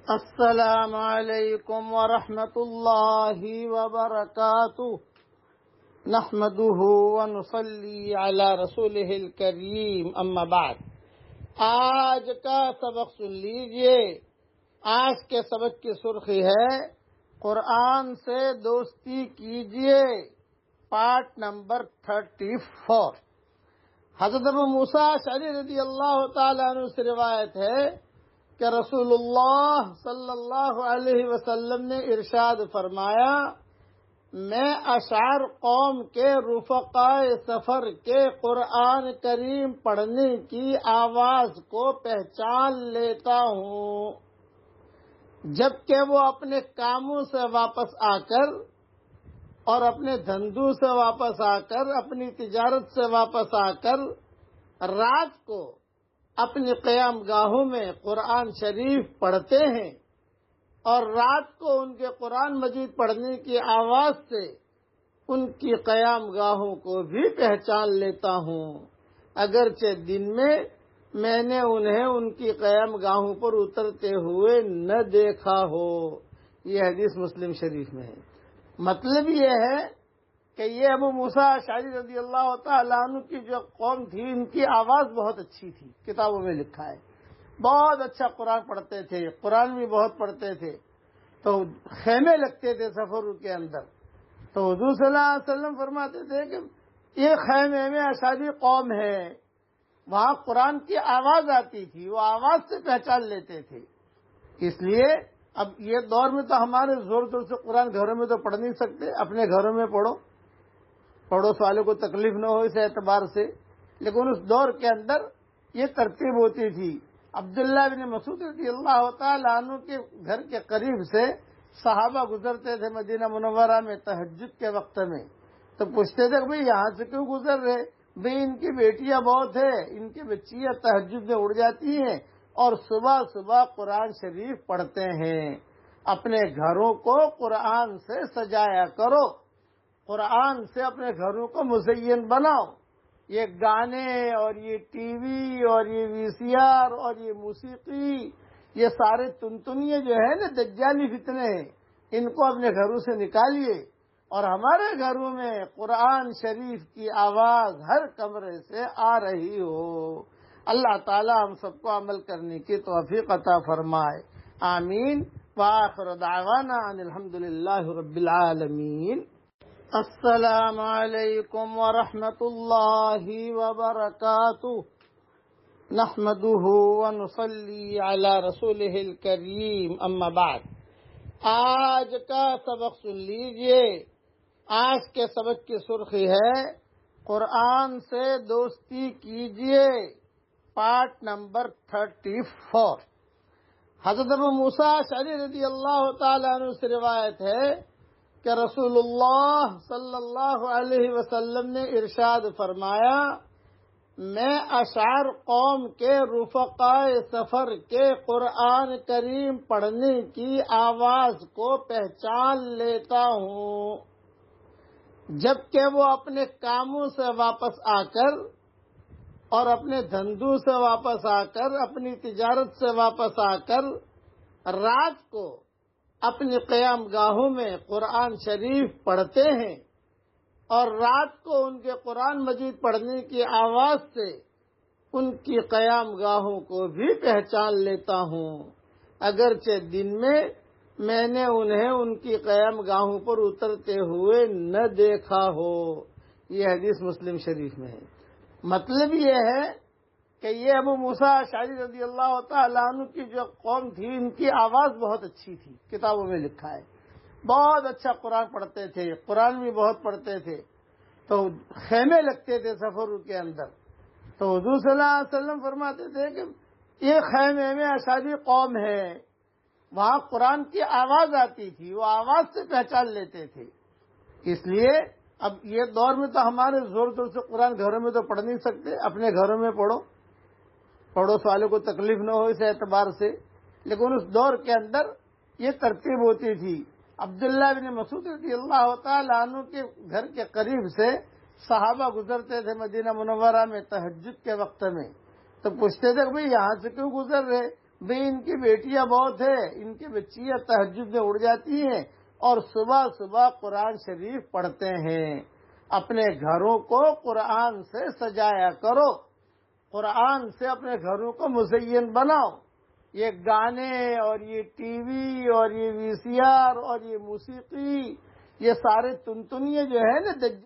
السلام علیکم ورحمۃ اللہ وبرکاتہ نحمده ونصلی علی رسولہ الکریم اما بعد۔ آج کا سبق سن لیجئے۔ آج کے سبق کی سرخی ہے قرآن سے دوستی کیجئے، پارٹ نمبر 34۔ حضرت ابو موسیٰ اشعری رضی اللہ تعالیٰ عنہ سے روایت ہے کہ رسول اللہ صلی اللہ علیہ وسلم نے ارشاد فرمایا، میں اشعار قوم کے رفقائے سفر کے قرآن کریم پڑھنے کی آواز کو پہچان لیتا ہوں، جبکہ وہ اپنے کاموں سے واپس آ کر اور اپنے دھندوں سے واپس آ کر، اپنی تجارت سے واپس آ کر رات کو اپنی قیام گاہوں میں قرآن شریف پڑھتے ہیں، اور رات کو ان کے قرآن مجید پڑھنے کی آواز سے ان کی قیام گاہوں کو بھی پہچان لیتا ہوں، اگرچہ دن میں نے انہیں ان کی قیام گاہوں پر اترتے ہوئے نہ دیکھا ہو۔ یہ حدیث مسلم شریف میں ہے۔ مطلب یہ ہے کہ یہ ابو موسیٰ اشعری رضی اللہ تعالیٰ عنہ کی جو قوم تھی، ان کی آواز بہت اچھی تھی، کتابوں میں لکھا ہے، بہت اچھا قرآن پڑھتے تھے، قرآن بھی بہت پڑھتے تھے، تو خیمے لگتے تھے سفروں کے اندر، تو حضور صلی اللہ علیہ وسلم فرماتے تھے کہ یہ خیمے میں اشعری قوم ہے، وہاں قرآن کی آواز آتی تھی، وہ آواز سے پہچان لیتے تھے۔ اس لیے اب یہ دور میں تو ہمارے زور زور سے قرآن گھروں میں تو پڑھ نہیں سکتے، اپنے گھروں میں پڑھو، پڑوس والوں کو تکلیف نہ ہو اس اعتبار سے، لیکن اس دور کے اندر یہ ترتیب ہوتی تھی۔ عبداللہ بن مسعود رضی اللہ تعالیٰ عنہ کے گھر کے قریب سے صحابہ گزرتے تھے مدینہ منورہ میں تہجد کے وقت میں، تو پوچھتے تھے کہ بھئی یہاں سے کیوں گزر رہے؟ بھئی ان کی بیٹیاں بہت ہیں، ان کی بچیاں تہجد میں اڑ جاتی ہیں اور صبح صبح قرآن شریف پڑھتے ہیں، اپنے گھروں کو قرآن سے سجایا کرو، قرآن سے اپنے گھروں کو مزین بناؤ۔ یہ گانے اور یہ ٹی وی اور یہ وی سی آر اور یہ موسیقی، یہ سارے تنتنیے جو ہے نا دجالی فتنے ہیں، ان کو اپنے گھروں سے نکالیے، اور ہمارے گھروں میں قرآن شریف کی آواز ہر کمرے سے آ رہی ہو۔ اللہ تعالی ہم سب کو عمل کرنے کی توفیق عطا فرمائے، آمین۔ وآخر دعوانا ان الحمدللہ رب العالمین۔ السلام علیکم ورحمۃ اللہ وبرکاتہ نحمده ونصلی علی رسولہ الکریم اما بعد۔ آج کا سبق سن لیجئے۔ آج کے سبق کی سرخی ہے قرآن سے دوستی کیجئے، پارٹ نمبر 34۔ حضرت ابو موسیٰ اشعری رضی اللہ تعالیٰ عنہ سے روایت ہے کہ رسول اللہ صلی اللہ علیہ وسلم نے ارشاد فرمایا، میں اشعار قوم کے رفقائے سفر کے قرآن کریم پڑھنے کی آواز کو پہچان لیتا ہوں، جبکہ وہ اپنے کاموں سے واپس آ کر اور اپنے دھندوں سے واپس آ کر، اپنی تجارت سے واپس آ کر رات کو اپنی قیام گاہوں میں قرآن شریف پڑھتے ہیں، اور رات کو ان کے قرآن مجید پڑھنے کی آواز سے ان کی قیام گاہوں کو بھی پہچان لیتا ہوں، اگرچہ دن میں نے انہیں ان کی قیام گاہوں پر اترتے ہوئے نہ دیکھا ہو۔ یہ حدیث مسلم شریف میں ہے۔ مطلب یہ ہے کہ یہ ابو موسیٰ اشعری رضی اللہ تعالیٰ عنہ کی جو قوم تھی، ان کی آواز بہت اچھی تھی، کتابوں میں لکھا ہے، بہت اچھا قرآن پڑھتے تھے، قرآن بھی بہت پڑھتے تھے، تو خیمے لگتے تھے سفروں کے اندر، تو حضور صلی اللہ علیہ وسلم فرماتے تھے کہ یہ خیمے میں اشعری قوم ہے، وہاں قرآن کی آواز آتی تھی، وہ آواز سے پہچان لیتے تھے۔ اس لیے اب یہ دور میں تو ہمارے زور زور سے قرآن گھروں میں تو پڑھ نہیں سکتے، اپنے گھروں میں پڑھو، پڑوس والوں کو تکلیف نہ ہو اس اعتبار سے، لیکن اس دور کے اندر یہ ترتیب ہوتی تھی۔ عبداللہ بن مسعود رضی اللہ تعالیٰ عنہ کے گھر کے قریب سے صحابہ گزرتے تھے مدینہ منورہ میں تہجد کے وقت میں، تو پوچھتے تھے کہ بھئی یہاں سے کیوں گزر رہے؟ بھئی ان کی بیٹیاں بہت ہیں، ان کی بچیاں تہجد میں اڑ جاتی ہیں اور صبح صبح قرآن شریف پڑھتے ہیں۔ اپنے گھروں کو قرآن سے سجایا کرو، قرآن سے اپنے گھروں کو مزین بناؤ۔ یہ گانے اور یہ ٹی وی اور یہ وی سی آر اور یہ موسیقی، یہ سارے تنتنیے جو ہے نا